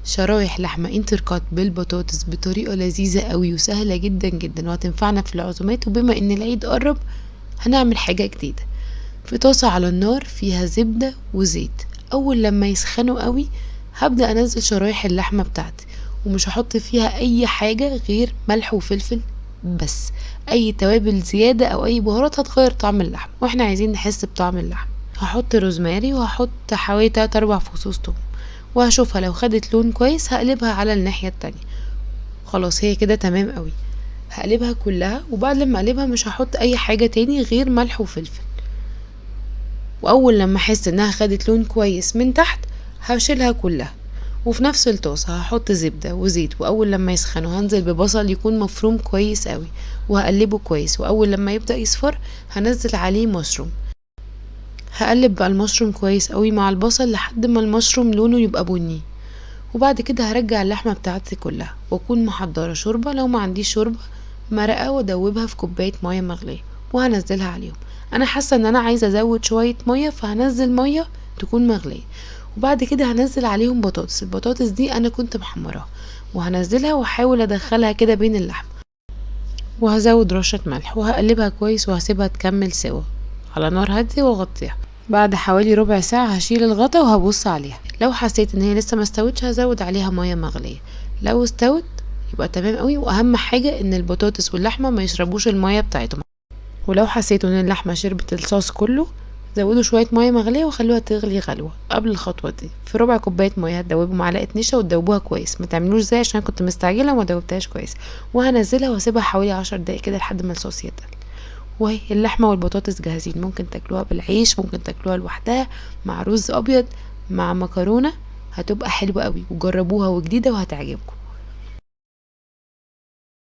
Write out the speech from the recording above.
شرايح لحمة انتركوت بالبطاطس بطريقة لذيذة قوي وسهلة جدا جدا وهتنفعنا في العزومات. وبما ان العيد قرب هنعمل حاجة جديدة. في طاسة على النار فيها زبدة وزيت، اول لما يسخنوا قوي هبدأ انزل شرايح اللحمة بتاعتي، ومش هحط فيها اي حاجة غير ملح وفلفل بس. اي توابل زيادة او اي بهارات هتغير طعم اللحم، واحنا عايزين نحس بطعم اللحم. هحط روزماري وهحط حوالي 3 4 فصوص توم، وهشوفها لو خدت لون كويس هقلبها على الناحية التانية. خلاص هي كده تمام قوي. هقلبها كلها، وبعد لما اقلبها مش هحط اي حاجة تاني غير ملح وفلفل. واول لما احس انها خدت لون كويس من تحت هشيلها كلها. وفي نفس الطاسة هحط زبدة وزيت، واول لما يسخنوا هنزل ببصل يكون مفروم كويس قوي وهقلبه كويس. واول لما يبدأ يصفر هنزل عليه مشروم. هقلب بقى المشروم كويس قوي مع البصل لحد ما المشروم لونه يبقى بني. وبعد كده هرجع اللحمة بتاعتي كلها واكون محضرة شوربة، لو ما عنديش شوربة مرقة، وادوبها في كوباية مية مغلية وهنزلها عليهم. انا حاسة ان انا عايزة ازود شوية مية فهنزل مية تكون مغلية. وبعد كده هنزل عليهم بطاطس. البطاطس دي انا كنت محمراها وهنزلها واحاول ادخلها كده بين اللحمة، وهزود رشة ملح وهقلبها كويس وهسيبها تكمل سوا على نار هادية واغطيها. بعد حوالي ربع ساعة هشيل الغطا وهبص عليها، لو حسيت ان هي لسه ما استوتش هزود عليها مية مغلية. لو استوت يبقى تمام قوي. واهم حاجة ان البطاطس واللحمة ما يشربوش المية بتاعتهم. ولو حسيتوا ان اللحمة شربت الصوص كله زودوا شوية مية مغلية وخلوها تغلي غلوة. قبل الخطوة دي في ربع كوباية مية هتدوبوا معلقة نشا وتدوبوها كويس، ما تعملوش زي عشان كنت مستعجلة وما دوبتهاش كويس. وهنزلها واسيبها حوالي 10 دقايق كده لحد ما الصوص يتقل. وهي اللحمة والبطاطس جاهزين. ممكن تاكلوها بالعيش، ممكن تاكلوها لوحدها مع رز ابيض، مع مكرونة، هتبقى حلوة قوي. وجربوها وجديدة وهتعجبكم.